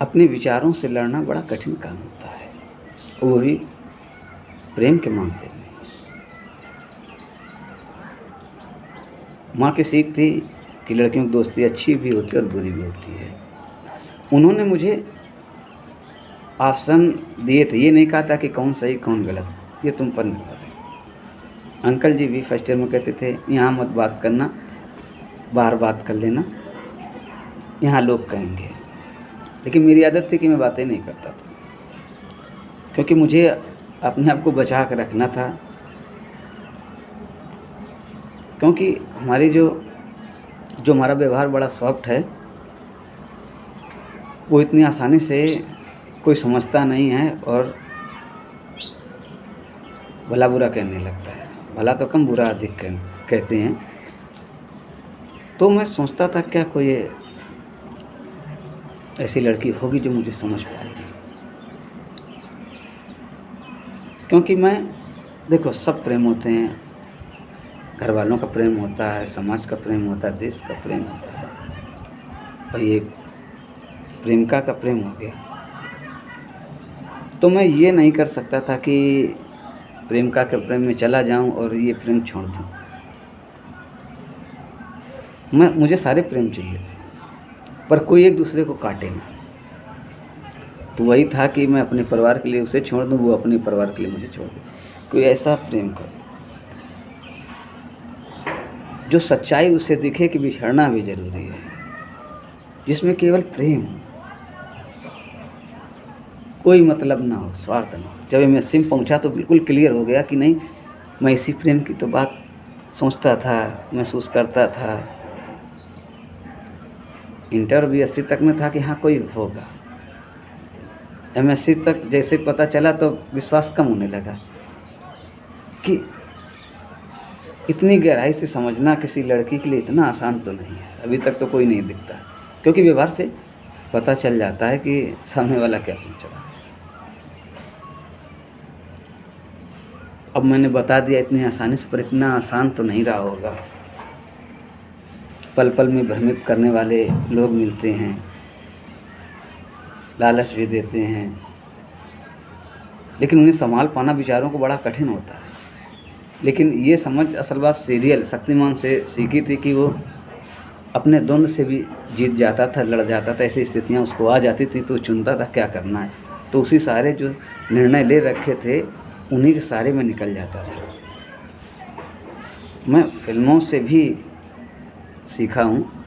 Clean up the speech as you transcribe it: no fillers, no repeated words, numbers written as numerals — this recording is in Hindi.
अपने विचारों से लड़ना बड़ा कठिन काम होता है, वो भी प्रेम के मामले में। माँ की सीख थी कि लड़कियों की दोस्ती अच्छी भी होती है और बुरी भी होती है। उन्होंने मुझे ऑप्शन दिए थे, ये नहीं कहा था कि कौन सही कौन गलत, ये तुम पर निर्भर है। अंकल जी भी फर्स्ट ईयर में कहते थे यहाँ मत बात करना, बाहर बात कर लेना, यहाँ लोग कहेंगे। लेकिन मेरी आदत थी कि मैं बातें नहीं करता था, क्योंकि मुझे अपने आप को बचा कर रखना था। क्योंकि हमारी जो हमारा व्यवहार बड़ा सॉफ्ट है, वो इतनी आसानी से कोई समझता नहीं है और भला बुरा कहने लगता है। भला तो कम, बुरा अधिक कहते हैं। तो मैं सोचता था क्या कोई ऐसी लड़की होगी जो मुझे समझ पाएगी। क्योंकि देखो, सब प्रेम होते हैं, घर वालों का प्रेम होता है, समाज का प्रेम होता है, देश का प्रेम होता है, और ये प्रेमिका का प्रेम हो गया। तो मैं ये नहीं कर सकता था कि प्रेमिका के प्रेम में चला जाऊं और ये प्रेम छोड़ दूं। मुझे सारे प्रेम चाहिए थे, पर कोई एक दूसरे को काटे ना। तो वही था कि मैं अपने परिवार के लिए उसे छोड़ दूं, वो अपने परिवार के लिए मुझे छोड़ दे। कोई ऐसा प्रेम करे जो सच्चाई उसे दिखे कि बिछड़ना भी ज़रूरी है, जिसमें केवल प्रेम हो, कोई मतलब ना हो, स्वार्थ ना हो। जब एमएससी में पहुंचा तो बिल्कुल क्लियर हो गया कि नहीं, मैं इसी प्रेम की तो बात सोचता था, महसूस करता था। इंटर और बीएससी तक में था कि हाँ कोई होगा। एमएससी तक जैसे पता चला तो विश्वास कम होने लगा कि इतनी गहराई से समझना किसी लड़की के लिए इतना आसान तो नहीं है। अभी तक तो कोई नहीं दिखता, क्योंकि व्यवहार से पता चल जाता है कि सामने वाला क्या सोच रहा है। अब मैंने बता दिया इतनी आसानी से, पर इतना आसान तो नहीं रहा होगा। पल पल में भ्रमित करने वाले लोग मिलते हैं, लालच भी देते हैं, लेकिन उन्हें संभाल पाना विचारों को बड़ा कठिन होता है। लेकिन ये समझ असल बात सीरियल शक्तिमान से सीखी थी कि वो अपने द्वंद्व से भी जीत जाता था, लड़ जाता था। ऐसी स्थितियाँ उसको आ जाती थी तो चुनता था क्या करना है, तो उसी सारे जो निर्णय ले रखे थे उन्हीं के सारे में निकल जाता था। मैं फिल्मों से भी सीखा हूँ